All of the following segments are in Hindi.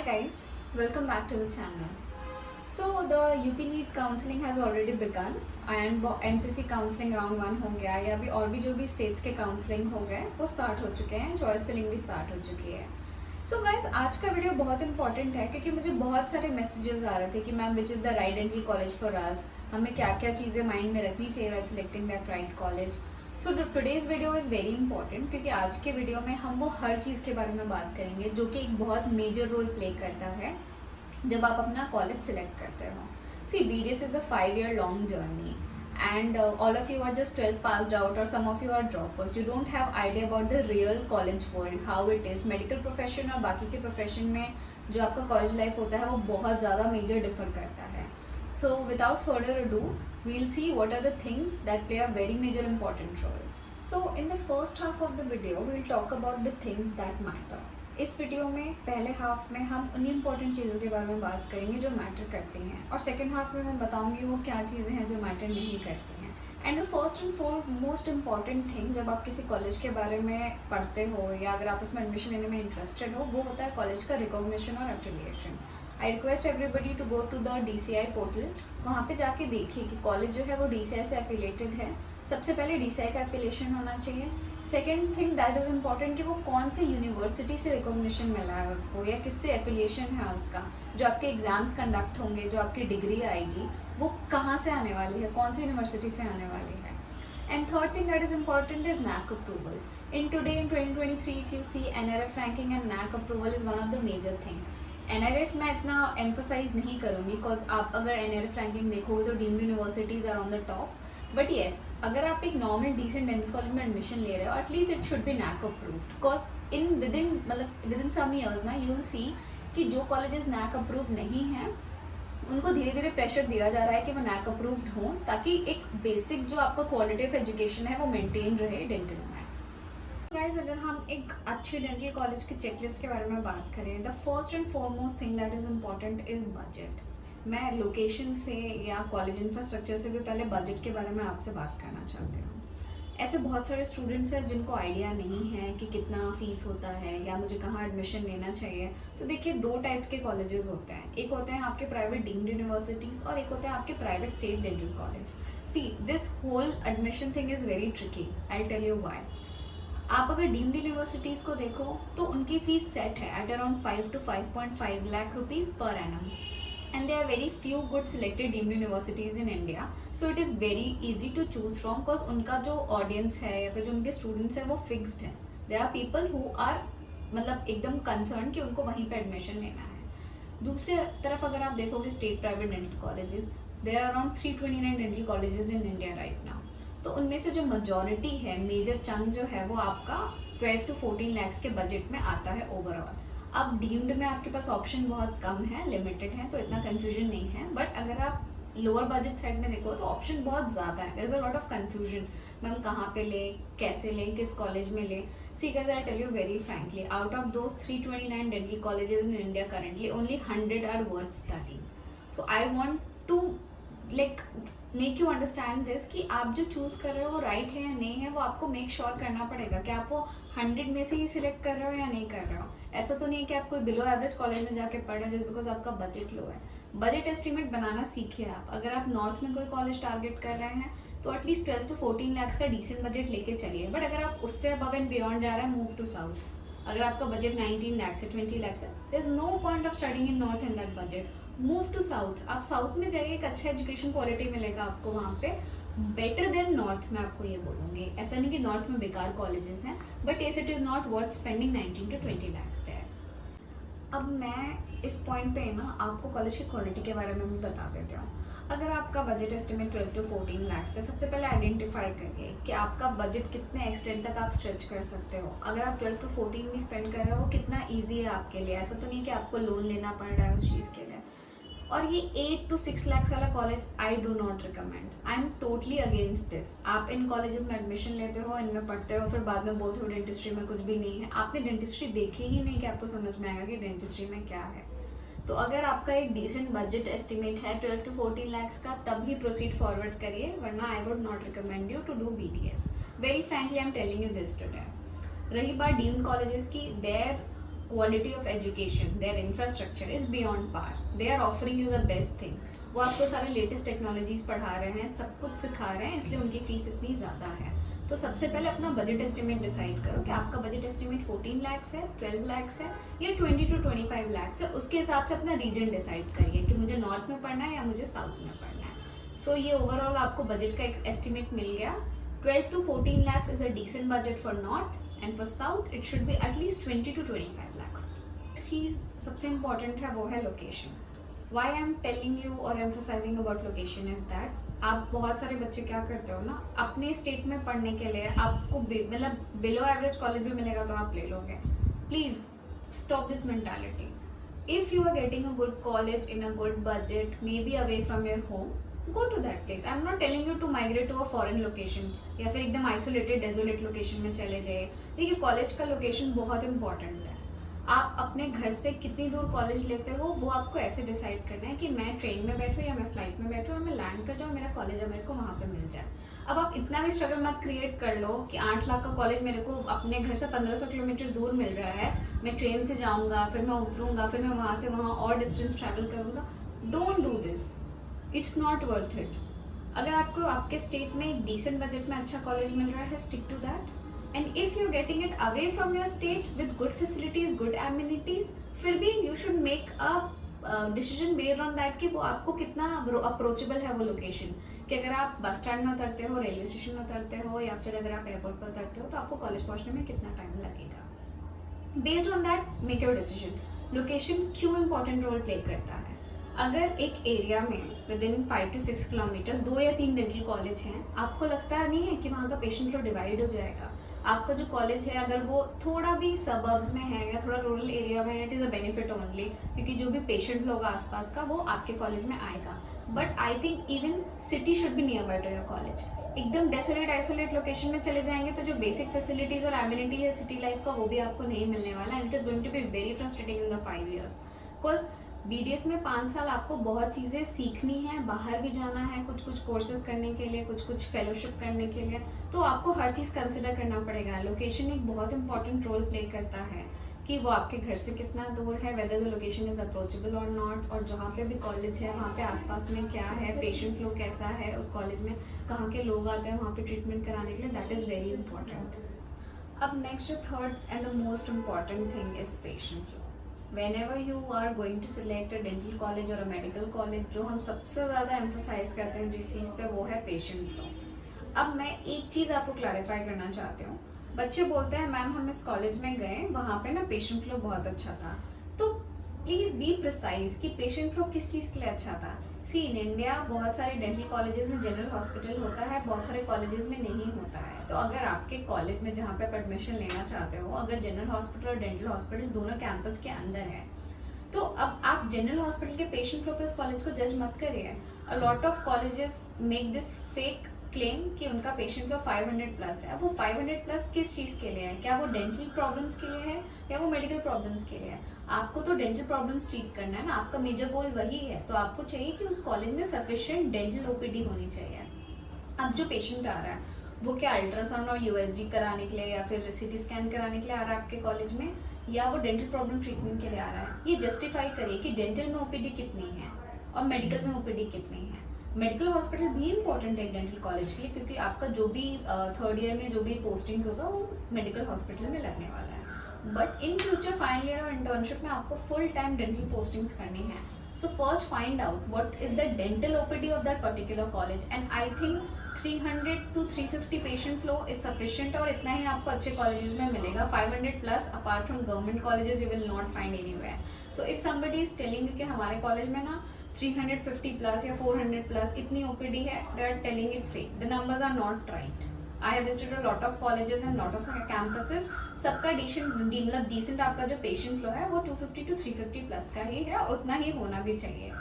guys, welcome back to the channel. So the UP NEET counseling has already begun and MCC counseling round 1 हो गया है या अभी और भी जो भी states के counseling हो गए वो start हो चुके हैं, choice filling भी start हो चुकी है. So guys, आज का वीडियो बहुत important है क्योंकि मुझे बहुत सारे messages आ रहे थे कि ma'am which is the right dental college for us, हमें क्या क्या चीज़ें mind में रखनी चाहिए while selecting that right college. So today's video is very important क्योंकि आज के वीडियो में हम वो हर चीज़ के बारे में बात करेंगे जो कि एक बहुत मेजर रोल प्ले करता है जब आप अपना कॉलेज सिलेक्ट करते हो. सी BDS is a 5-year long journey and all of you are just 12 passed out or some of you are droppers. You don't have idea about the real college world, how it is. Medical profession और बाकी के प्रोफेशन में जो आपका कॉलेज लाइफ होता है वो बहुत ज़्यादा मेजर डिफर करता है. So without further ado, we'll see what are the things that play a very major important role. So in the first half of the video, we'll talk about the things that matter. इस वीडियो में पहले हाफ में हम उन इम्पॉर्टेंट चीज़ों के बारे में बात करेंगे जो मैटर करती हैं और सेकंड हाफ में मैं बताऊंगी वो क्या चीज़ें हैं जो मैटर नहीं करती हैं. And the first and most important thing जब आप किसी कॉलेज के बारे में पढ़ते हो या अगर आप उसमें एडमिशन लेने में इंटरेस्टेड हो वो होता है कॉलेज का रिकॉग्निशन और affiliation. I request everybody to go to the DCI portal. वहाँ पे जाके देखिए कि कॉलेज जो है वो DCI से एफिलेटेड है. सबसे पहले DCI का एफिलेशन होना चाहिए. Second thing that is important कि वो कौन से यूनिवर्सिटी से रिकॉग्निशन मिला है उसको या किससे एफिलिएशन है उसका. जो आपके एग्जाम्स कंडक्ट होंगे, जो आपकी डिग्री आएगी वो कहाँ से आने वाली है, कौन सी यूनिवर्सिटी से आने वाली है. And third thing that is important is NAC approval. in 2023 if you see NRF ranking and NAC approval is one of the major thing. NRF मैं इतना एम्फोसाइज नहीं करूँगी बिकॉज आप अगर NRF रैंकिंग देखोगे तो deemed universities are on the top. But yes, अगर आप एक नॉर्मल डिसेंट डेंटल कॉलेज में एडमिशन ले रहे हो at least it should be NAC approved because within some years ना यू विल सी कि जो कॉलेजेस NAC अप्रूव नहीं हैं उनको धीरे धीरे प्रेशर दिया जा रहा है कि वो NAC अप्रूव्ड हों ताकि एक बेसिक जो आपका क्वालिटी ऑफ एजुकेशन है वो मेंटेन रहे डेंटल में. गाइस, अगर हम एक अच्छे डेंटल कॉलेज की चेकलिस्ट के बारे में बात करें, the first and foremost thing that is important is budget. मैं लोकेशन से या कॉलेज इंफ्रास्ट्रक्चर से भी पहले बजट के बारे में आपसे बात करना चाहती हूँ. ऐसे बहुत सारे स्टूडेंट्स हैं जिनको आइडिया नहीं है कि कितना फ़ीस होता है या मुझे कहाँ एडमिशन लेना चाहिए. तो देखिए, 2 टाइप के कॉलेजेस होते हैं. एक होते हैं आपके प्राइवेट डीम्ड यूनिवर्सिटीज़ और एक होते हैं आपके private state dental college. See this whole admission thing is very tricky. I tell you why. आप अगर डीम्ड यूनिवर्सिटीज़ को देखो तो उनकी फ़ीस सेट है at around 5 to 5.5 lakh rupees per annum and there are very few good selected deemed universities in India, so it is very easy to choose from because उनका जो ऑडियंस है या फिर जो उनके स्टूडेंट्स हैं वो फिक्स्ड है. there are people who are मतलब एकदम कंसर्न कि उनको वहीं पे एडमिशन लेना है. दूसरी तरफ अगर आप देखोगे state private dental colleges, there are around 329 dental colleges in India right now. तो उनमें से जो मेजॉरिटी है, मेजर चंक जो है वो आपका 12 to 14 lakhs के बजट में आता है ओवरऑल. अब डीम्ड में आपके पास ऑप्शन बहुत कम है, लिमिटेड है, तो इतना कन्फ्यूजन नहीं है. बट अगर आप लोअर बजट साइड में देखो तो ऑप्शन बहुत ज़्यादा है. There is a lot of confusion. Ma'am कहाँ पे लें, कैसे लें, किस कॉलेज में लें. See guys, I tell you very frankly, out of those 329 dental colleges in India currently only 100 are worth study. So I want to make you understand this कि आप जो चूज़ कर रहे हो वो राइट है या नहीं है, वो आपको मेक श्योर करना पड़ेगा कि आप वो 100 में से ही सिलेक्ट कर रहे हो या नहीं कर रहे हो. ऐसा तो नहीं है कि आप कोई बिलो एवरेज कॉलेज में जाके पढ़ रहे हो जस्ट बिकॉज आपका बजट लो है. बजट एस्टिमेट बनाना सीखिए आप. अगर आप नॉर्थ में कोई कॉलेज टारगेट कर रहे हैं तो एटलीस्ट 12 to 14 lakhs का डिसेंट बजट लेके चलिए. बट अगर आप उससे अबव एंड बियॉन्ड जा रहे हैं, मूव टू साउथ. अगर आपका बजट 19 lakhs है, 20 lakhs है, there is no point of studying in north in that budget. Move to south. आप साउथ में जाइए, एक अच्छा एजुकेशन क्वालिटी मिलेगा आपको वहाँ पे, बेटर देन नॉर्थ. मैं आपको ये बोलूँगी, ऐसा नहीं कि नॉर्थ में बेकार कॉलेजेस हैं, but yes it is not worth spending 19 to 20 lakhs there. अब मैं इस पॉइंट पे ना आपको कॉलेज की क्वालिटी के बारे में भी बता देती हूँ. अगर आपका बजट एस्टिमेट 12 to 14 lakhs है, सबसे पहले आइडेंटिफाई करिए कि आपका बजट कितने एक्सटेंड तक आप स्ट्रेच कर सकते हो. अगर आप 12 to 14 भी स्पेंड कर रहे हो वो कितना ईजी है आपके लिए. ऐसा तो नहीं कि आपको लोन लेना पड़ रहा है उस चीज़ के लिए. और ये 8 to 6 lakhs वाला college I do not recommend. I am totally against this. आप इन कॉलेजेस में एडमिशन लेते हो, इनमें पढ़ते हो, फिर बाद में बोलते हो डेंटिस्ट्री में कुछ भी नहीं है. आपने डेंटिस्ट्री देखी ही नहीं कि आपको समझ में आएगा कि डेंटिस्ट्री में क्या है. तो अगर आपका एक डिसेंट बजट एस्टिमेट है 12 to 14 lakhs का, तब ही प्रोसीड फॉरवर्ड करिए, वरना I would not recommend you to do BDS. Very frankly I am telling you this today. रही बात डीम्ड कॉलेजेस की, their quality of education, their infrastructure is beyond par. They are offering you the best thing. वो आपको सारे लेटेस्ट टेक्नोलॉजीज पढ़ा रहे हैं, सब कुछ सिखा रहे हैं, इसलिए उनकी फीस इतनी ज़्यादा है. तो सबसे पहले अपना बजट एस्टिमेट डिसाइड करो कि आपका बजट एस्टिमेट 14 lakhs है, 12 lakhs है या 20 to 25 lakhs है. उसके हिसाब से अपना रीजन डिसाइड करिए कि मुझे नॉर्थ में पढ़ना है या मुझे साउथ में पढ़ना है. सो ये ओवरऑल आपको बजट का एक एस्टिमेट मिल गया. 12 to 14 lakhs is a decent budget for north, and for south it should be at least 20 to 25 lakh. चीज़ सबसे इम्पॉर्टेंट है वो है location. Why I am telling you or emphasizing about location is that आप बहुत सारे बच्चे क्या करते हो ना, अपने स्टेट में पढ़ने के लिए आपको मतलब बिलो एवरेज कॉलेज भी मिलेगा तो आप ले लोगे. Please stop this mentality. If you are getting a good college in a good budget, maybe away from your home, go to that place. I'm not telling you to migrate to a foreign location या फिर एकदम आइसोलेटेड डेजोलेट लोकेशन में चले जाइए. देखिए कॉलेज का लोकेशन बहुत इंपॉर्टेंट है. आप अपने घर से कितनी दूर कॉलेज लेते हो वो आपको ऐसे डिसाइड करना है कि मैं ट्रेन में बैठूँ या मैं फ्लाइट में बैठूँ और मैं लैंड कर जाऊँ, मेरा कॉलेज है मेरे को वहाँ पे मिल जाए. अब आप इतना भी स्ट्रगल मत क्रिएट कर लो कि 8 लाख का कॉलेज मेरे को अपने घर से 1500 किलोमीटर दूर मिल रहा है, मैं ट्रेन से जाऊँगा, फिर मैं उतरूँगा, फिर मैं वहाँ से वहाँ और डिस्टेंस ट्रैवल करूँगा. Don't do this. It's not worth it. अगर आपको आपके स्टेट में एक डिसेंट बजट में अच्छा कॉलेज मिल रहा है, stick to that. And if you getting it away from your state with good facilities, good amenities, फिर भी you should make a decision based on that कि वो आपको कितना अप्रोचेबल है वो लोकेशन. कि अगर आप बस स्टैंड में उतरते हो, रेलवे स्टेशन में उतरते हो या फिर अगर आप एयरपोर्ट पर उतरते हो तो आपको कॉलेज पहुंचने में कितना टाइम लगेगा. Based on that make your decision. Location क्यों इंपॉर्टेंट रोल प्ले करता है. अगर एक एरिया में विद इन 5 to 6 किलोमीटर 2 या 3 डेंटल कॉलेज हैं, आपको लगता नहीं है कि वहाँ का पेशेंट फ्लो डिवाइड हो जाएगा. आपका जो कॉलेज है अगर वो थोड़ा भी सबर्ब्स में है या थोड़ा रूरल एरिया में है, it is a benefit only, क्योंकि जो भी पेशेंट लोग आसपास का वो आपके कॉलेज में आएगा. But I think even city should be nearby to your college. एकदम डेसोलेट आइसोलेट लोकेशन में चले जाएंगे तो जो बेसिक फैसिलिटीज और एमिनिटी है सिटी लाइफ का वो भी आपको नहीं मिलने वाला. And it is going to be very frustrating in the 5 years. Because BDS में 5 साल आपको बहुत चीज़ें सीखनी है, बाहर भी जाना है कुछ कोर्सेज करने के लिए, कुछ फेलोशिप करने के लिए, तो आपको हर चीज़ कंसिडर करना पड़ेगा. लोकेशन एक बहुत इंपॉर्टेंट रोल प्ले करता है कि वो आपके घर से कितना दूर है, whether the location is approachable और नॉट, और जहाँ पे भी कॉलेज है वहाँ पे आसपास में क्या है, पेशेंट फ्लो कैसा है उस कॉलेज में, कहाँ के लोग आते हैं वहाँ पे ट्रीटमेंट कराने के लिए. That is very important. अब नेक्स्ट जो third and the most important thing is patient flow. Whenever you are going to select a dental college or a medical college, जो हम सबसे ज़्यादा एम्फोसाइज करते हैं जिस चीज़ पे वो है पेशेंट फ्लो. अब मैं एक चीज़ आपको क्लैरिफाई करना चाहती हूँ. बच्चे बोलते हैं मैम हम इस कॉलेज में गए, वहाँ पे ना पेशेंट फ्लो बहुत अच्छा था. तो प्लीज़ बी प्रिसाइज कि पेशेंट फ्लो किस चीज़ के लिए अच्छा था. सी इन इंडिया बहुत सारे डेंटल कॉलेजेस में जनरल हॉस्पिटल होता है, बहुत सारे कॉलेजेस में नहीं होता है. तो अगर आपके कॉलेज में जहाँ पे आप एडमिशन लेना चाहते हो अगर जनरल हॉस्पिटल और डेंटल हॉस्पिटल दोनों कैंपस के अंदर है, तो अब आप जनरल हॉस्पिटल के पेशेंट फ्लो पे उस कॉलेज को जज मत करिए. अ lot of colleges make this fake claim कि उनका पेशेंट फ्लो 500+ है. अब वो 500+ किस चीज़ के लिए है? क्या वो डेंटल प्रॉब्लम्स के लिए है या वो मेडिकल प्रॉब्लम्स के लिए है? आपको तो डेंटल प्रॉब्लम्स ट्रीट करना है ना, आपका मेजर गोल वही है. तो आपको चाहिए कि उस कॉलेज में सफिशिएंट डेंटल OPD होनी चाहिए. अब जो पेशेंट आ रहा है वो क्या अल्ट्रासाउंड और USG कराने के लिए या फिर CT स्कैन कराने के लिए आ रहा है आपके कॉलेज में, या वो डेंटल प्रॉब्लम ट्रीटमेंट के लिए आ रहा है? ये जस्टिफाई करिए कि डेंटल में OPD कितनी है और मेडिकल में OPD कितनी है. मेडिकल हॉस्पिटल भी इंपॉर्टेंट है डेंटल कॉलेज के लिए, क्योंकि आपका जो भी 3rd ईयर में जो भी पोस्टिंग्स होगा वो मेडिकल हॉस्पिटल में लगने वाला है. But in future final year और इंटर्नशिप में आपको फुल टाइम डेंटल पोस्टिंग्स करनी है. So first find out what is the dental OPD of that particular college, and I think 300 to 350 patient flow is sufficient और इतना ही आपको अच्छे colleges में मिलेगा. 500+ apart from government colleges you will not find anywhere. So if somebody is telling you कि हमारे college में ना 350+ या 400+ इतनी OPD है, they are telling it fake. The numbers are not right. I have visited a lot of colleges and lot of campuses. सबका डिसेंट आपका जो पेशेंट फ्लो है वो 250 to 350+ का ही है और उतना ही होना भी चाहिए.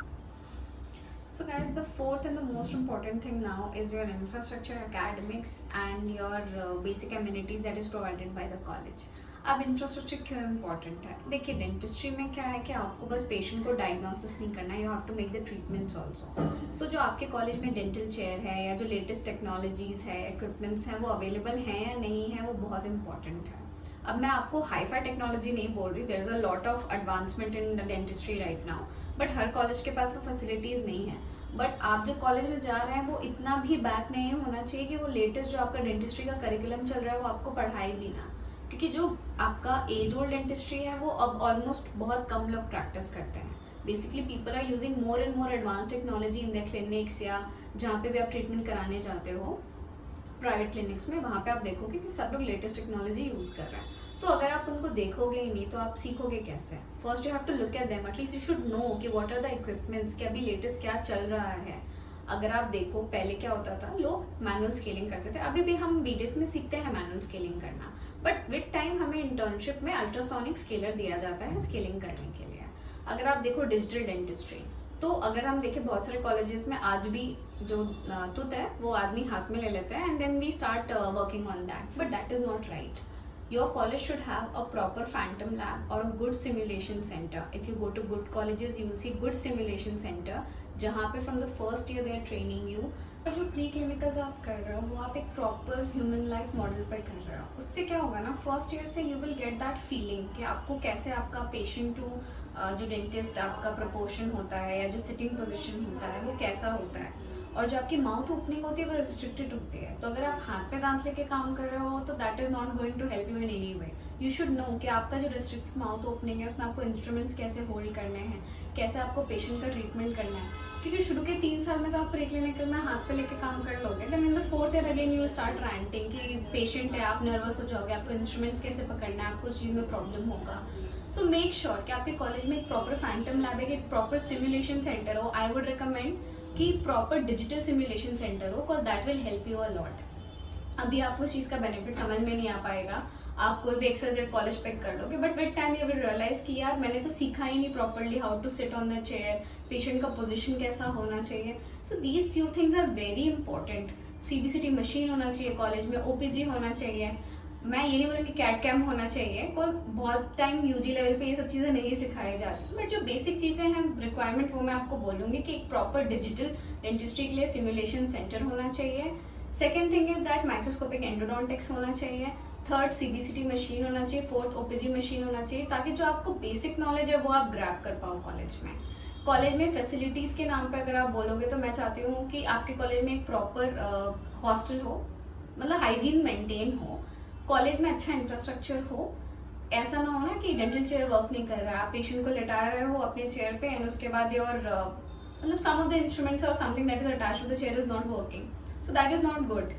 So guys, the fourth and the most important thing now is your infrastructure, academics and your basic amenities that is provided by the college. अब इंफ्रास्ट्रक्चर क्यों इम्पॉर्टेंट है? देखिए डेंटिस्ट्री में क्या है कि आपको बस पेशेंट को डायग्नोसिस नहीं करना है, you have to make the treatments also. So जो आपके कॉलेज में डेंटल चेयर है या जो लेटेस्ट टेक्नोलॉजीज है, इक्विपमेंट्स हैं, वो अवेलेबल हैं या नहीं है, वो बहुत इंपॉर्टेंट है. अब मैं आपको हाईफाई टेक्नोलॉजी नहीं बोल रही, there is a lot of advancement in dentistry right now, but हर कॉलेज के पास वो फैसिलिटीज़ नहीं है। बट आप जो कॉलेज में जा रहे हैं वो इतना भी बैक नहीं होना चाहिए कि वो लेटेस्ट जो आपका डेंटिस्ट्री का करिकुलम चल रहा है वो आपको पढ़ाई भी ना, क्योंकि जो आपका एज ओल्ड डेंटिस्ट्री है वो अब ऑलमोस्ट बहुत कम लोग प्रैक्टिस करते हैं। Basically people are using more and more advance technology in the clinics, या जहाँ पे भी आप ट्रीटमेंट कराने जाते हो प्राइवेट क्लिनिक्स में, वहाँ पे आप देखोगे कि सब लोग लेटेस्ट टेक्नोलॉजी यूज़ कर रहे हैं। तो अगर आप उनको देखोगे ही नहीं तो आप सीखोगे कैसे? First you have to look at them, at least you should know कि व्हाट आर द इक्विपमेंट्स, कि अभी लेटेस्ट क्या चल रहा है। अगर आप देखो पहले क्या होता था, लोग मैनुअल स्केलिंग करते थे, अभी भी हम बीडीएस में सीखते हैं मैनुअल स्केलिंग करना, बट विद टाइम हमें इंटर्नशिप में अल्ट्रासोनिक स्केलर दिया जाता है स्केलिंग करने के लिए। अगर आप देखो डिजिटल डेंटिस्ट्री, तो अगर हम देखें बहुत सारे कॉलेजेस में आज भी जो टूथ है वो आदमी हाथ में ले लेता है and then we start working on that, but that is not right. Your college should have a proper phantom lab or a good simulation center. If you go to good colleges, you will see good simulation center जहाँ पे from the first year they are training you. और जो प्री क्लिनिकल्स आप कर रहे हो वो आप एक प्रॉपर ह्यूमन लाइक मॉडल पे कर रहे हो, उससे क्या होगा ना, फर्स्ट ईयर से you will get that feeling कि आपको कैसे आपका पेशेंट टू जो डेंटिस्ट आपका प्रपोर्शन होता है या जो सिटिंग पोजिशन होता है वो कैसा होता है, और जो आपकी माउथ ओपनिंग होती है वो रिस्ट्रिक्टेड होती है। तो अगर आप हाथ पे दांत लेके काम कर रहे हो तो that is not going to help you in any way. You should know कि आपका जो रिस्ट्रिक्टेड माउथ ओपनिंग है उसमें आपको इंस्ट्रूमेंट्स कैसे होल्ड करने हैं, कैसे आपको पेशेंट का ट्रीटमेंट करना है, क्योंकि शुरू के 3 साल में तो आप प्री क्लिनिकल में हाथ पे लेके काम कर लोगे, then in the 4th year again you will start ranting कि पेशेंट है, आप नर्वस हो जाओगे, आपको इंस्ट्रूमेंट्स कैसे पकड़ना है, आपको उस चीज़ में प्रॉब्लम होगा। सो मेक श्योर कि आपके कॉलेज में एक प्रॉपर फैंटम लैब है, एक प्रॉपर सिमुलेशन सेंटर हो। आई वुड रिकमेंड कि प्रॉपर डिजिटल सिमुलेशन सेंटर हो, because that will help you a lot. अभी आपको उस चीज़ का बेनिफिट समझ में नहीं आ पाएगा, आप कोई भी एक्सरसाइज कॉलेज पिक कर लोगे, but with time you will realize कि यार मैंने तो सीखा ही नहीं properly how to sit on the chair, patient का पोजीशन कैसा होना चाहिए। So these few things are very important. CBCT machine होना चाहिए कॉलेज में, ओपीजी होना चाहिए। मैं ये नहीं बोलूँगी कैट कैम होना चाहिए, बिकॉज बहुत टाइम यूजी लेवल पे ये सब चीज़ें नहीं सिखाई जाती, बट जो बेसिक चीज़ें हैं रिक्वायरमेंट वो मैं आपको बोलूँगी कि एक प्रॉपर डिजिटल डेंटिस्ट्री के लिए सिमुलेशन सेंटर होना चाहिए। Second thing is that microscopic endodontics होना चाहिए। थर्ड सीबीसीटी मशीन होना चाहिए। फोर्थ ओपीजी मशीन होना चाहिए, ताकि जो आपको बेसिक नॉलेज है वो आप ग्रैब कर पाओ कॉलेज में। कॉलेज में फैसिलिटीज़ के नाम पे अगर आप बोलोगे तो मैं चाहती हूँ कि आपके कॉलेज में एक प्रॉपर हॉस्टल हो, मतलब हाइजीन मेंटेन हो, कॉलेज में अच्छा इंफ्रास्ट्रक्चर हो। ऐसा ना हो ना कि डेंटल चेयर वर्क नहीं कर रहा है, आप पेशेंट को लेटा रहे हो अपने चेयर पे एंड उसके बाद योर मतलब सम ऑफ द इंस्ट्रूमेंट्स और something that is attached to the chair is not working, so that is not good,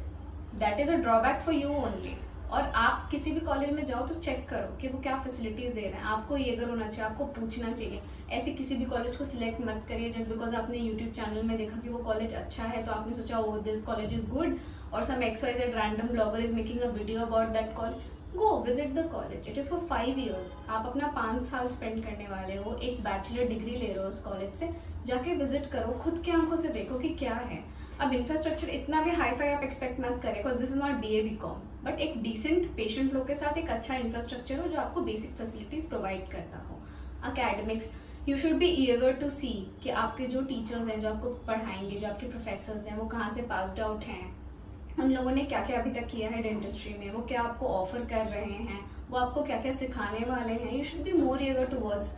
that is a drawback for you only. और आप किसी भी कॉलेज में जाओ तो चेक करो कि वो क्या फैसिलिटीज़ दे रहे हैं, आपको ये अगर होना चाहिए, आपको पूछना चाहिए। ऐसे किसी भी कॉलेज को सिलेक्ट मत करिए जस्ट बिकॉज आपने यूट्यूब चैनल में देखा कि वो कॉलेज अच्छा है तो आपने सोचा ओ दिस कॉलेज इज गुड, और सम XYZ random blogger is making a video about that college. Go visit the college, it is for 5 years। आप अपना 5 साल स्पेंड करने वाले हो, एक बैचलर डिग्री ले रहे हो उस कॉलेज से, जाके विजिट करो, खुद के आंखों से देखो कि क्या है। अब इंफ्रास्ट्रक्चर इतना भी हाई फाई आप एक्सपेक्ट मत करें, because this is not BA BCom, but एक डिसेंट पेशेंट लोग के साथ एक अच्छा इंफ्रास्ट्रक्चर हो जो आपको बेसिक फैसिलिटीज प्रोवाइड करता हो। Academics, you should be eager to see कि आपके जो टीचर्स हैं जो आपको पढ़ाएंगे, जो आपके प्रोफेसर्स हैं, वो कहाँ से पास्ड आउट हैं, उन लोगों ने क्या क्या अभी तक किया है डेंटिस्ट्री में, वो क्या आपको ऑफर कर रहे हैं, वो आपको क्या क्या सिखाने वाले हैं। You should be more eager towards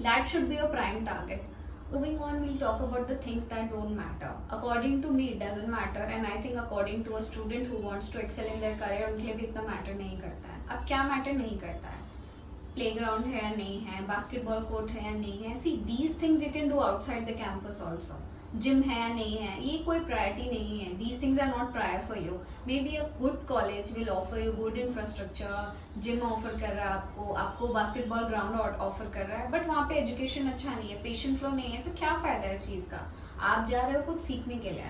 that should be your prime target. Moving on, we'll talk about the things that don't matter. According to me, it doesn't matter, and I think according to a student who wants to excel in their career, उनके लिए भी इतना मैटर नहीं करता है। अब क्या मैटर नहीं करता है? प्लेग्राउंड है या नहीं है, बास्केटबॉल कोर्ट है या नहीं है, see these things you can do outside the campus also. Gym है या नहीं है, ये कोई प्रायोरिटी नहीं है। These things are not prior for you. Maybe a good college will offer you good infrastructure, gym offer कर रहा है आपको बास्केटबॉल ग्राउंड ऑफर कर रहा है, बट वहाँ पे एजुकेशन अच्छा नहीं है, पेशेंट फ्लो नहीं है, तो क्या फ़ायदा है इस चीज़ का? आप जा रहे हो कुछ सीखने के लिए,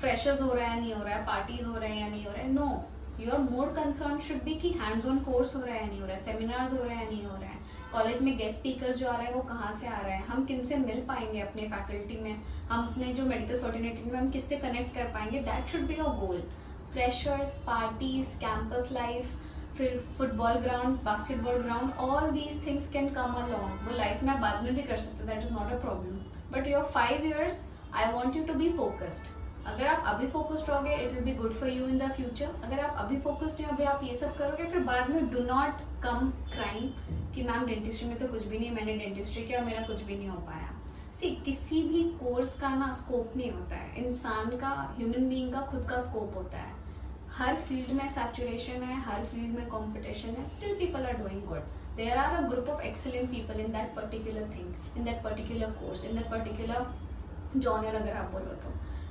फ्रेशर्स हो रहा है या नहीं हो रहा है, पार्टीज हो रहे हैं या नहीं हो रहे हैं, no, your more concern should be कि हैंड्स ऑन कोर्स हो रहा है या नहीं हो रहा है, सेमिनार्स हो रहे हैं या नहीं हो रहे हैं, कॉलेज में गेस्ट स्पीकर्स जो आ रहे हैं वो कहाँ से आ रहे हैं, हम किन से मिल पाएंगे अपने फैकल्टी में, हम अपने जो मेडिकल फर्टिनिटी में हम किससे कनेक्ट कर पाएंगे, that should be your goal. Freshers, parties, campus life, फिर football ground, basketball ground, all these things can come along, वो लाइफ में बाद में भी कर सकते, that is not a problem, but your 5 years I want you to be focused. अगर आप अभी फोकस्ड रहोगे it will be good for you in the future. अगर आप अभी फोकस्ड नहीं, अभी आप ये सब करोगे, फिर बाद में डू नॉट कम क्राइम कि मैम डेंटिस्ट्री में तो कुछ भी नहीं, मैंने डेंटिस्ट्री किया मेरा कुछ भी नहीं हो पाया। सी किसी भी कोर्स का ना स्कोप नहीं होता है, इंसान का, ह्यूमन बीइंग का खुद का स्कोप होता है। हर फील्ड में सैचुरेशन है, हर फील्ड में कंपटीशन है, still people are doing good. There are a group of excellent people in that particular thing, in that particular course, in that particular genre अगर आप बोलो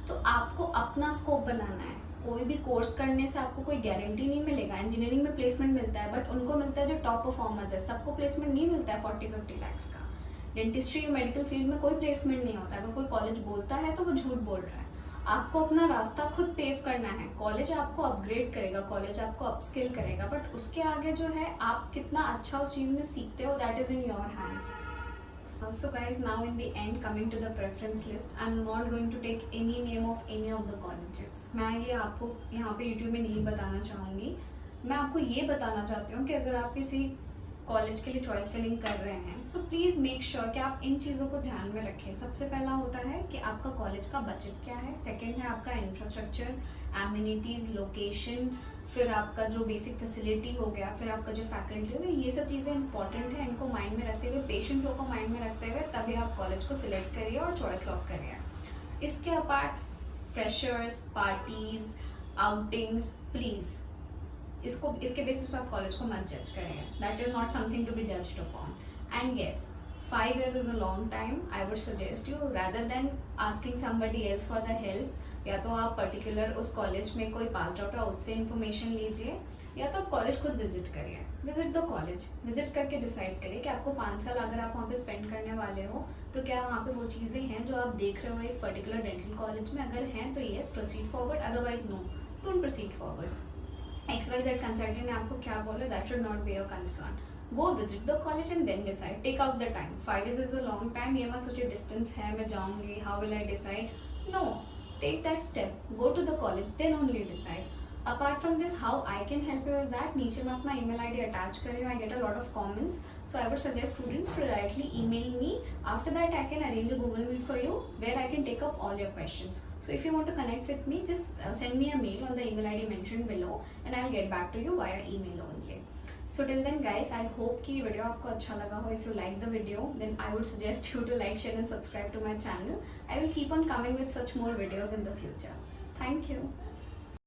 तो आपको अपना स्कोप बनाना है। कोई भी कोर्स करने से आपको कोई गारंटी नहीं मिलेगा। इंजीनियरिंग में प्लेसमेंट मिलता है बट उनको मिलता है जो टॉप परफॉर्मर्स है, सबको प्लेसमेंट नहीं मिलता है 40-50 लाख का। डेंटिस्ट्री मेडिकल फील्ड में कोई प्लेसमेंट नहीं होता है। अगर कोई कॉलेज बोलता है तो वो झूठ बोल रहा है। आपको अपना रास्ता खुद पेव करना है। कॉलेज आपको अपग्रेड करेगा, कॉलेज आपको अपस्किल करेगा, बट उसके आगे जो है आप कितना अच्छा उस चीज़ में सीखते हो, that is in your hands. So guys, now in the end, coming to the preference list, I'm not going to take any name of any of the colleges. मैं ये आपको यहाँ पे YouTube में नहीं बताना चाहूँगी। मैं आपको ये बताना चाहती हूँ कि अगर आप किसी कॉलेज के लिए चॉइस फिलिंग कर रहे हैं, सो प्लीज़ मेक श्योर कि आप इन चीज़ों को ध्यान में रखें। सबसे पहला होता है कि आपका कॉलेज का बजट क्या है, सेकेंड है आपका इंफ्रास्ट्रक्चर, एमिनिटीज़, लोकेशन, फिर आपका जो बेसिक फैसिलिटी हो गया, फिर आपका जो फैकल्टी हो गया, ये सब चीज़ें इंपॉर्टेंट है। इनको माइंड में रखते हुए, पेशेंट फ्लो को माइंड में रखते हुए तभी आप कॉलेज को सिलेक्ट करिए और चॉइस लॉक करिए। इसके apart freshers, parties, outings, please इसके बेसिस पर आप कॉलेज को मत जज करिए। That is not something to be judged upon. And yes, 5 years is a long time. I would suggest you, rather than asking somebody else for the help, या तो आप पर्टिकुलर उस कॉलेज में कोई पास आउट है उससे इन्फॉर्मेशन लीजिए, या तो आप कॉलेज खुद विजिट करिए। विजिट द कॉलेज, विजिट करके डिसाइड करिए कि आपको 5 साल अगर आप वहाँ पे स्पेंड करने वाले हो तो क्या वहाँ पे वो चीज़ें हैं जो आप देख रहे हो एक पर्टिकुलर डेंटल कॉलेज में। अगर हैं तो yes, proceed forward, otherwise no, don't proceed forward. XYZ consultant ने आपको क्या बोला, that should not be a concern. Go visit the college and then decide. Take out the time. 5 years is a long time. ये मत सोचिए डिस्टेंस है, मैं जाऊँगी, how will I decide? No, take that step. Go to the college, then only decide. Apart from this, how I can help you is that नीचे मैं अपना email ID attach कर रही हूँ. I get a lot of comments, so I would suggest students to directly email me. After that, I can arrange a Google Meet for you where I can take up all your questions. So if you want to connect with me, just send me a mail on the email ID mentioned below, and I'll get back to you via email only. So till then guys, I hope कि वीडियो आपको अच्छा लगा हो. If you like the video, then I would suggest you to like, share and subscribe to my channel. I will keep on coming with such more videos in the future. Thank you.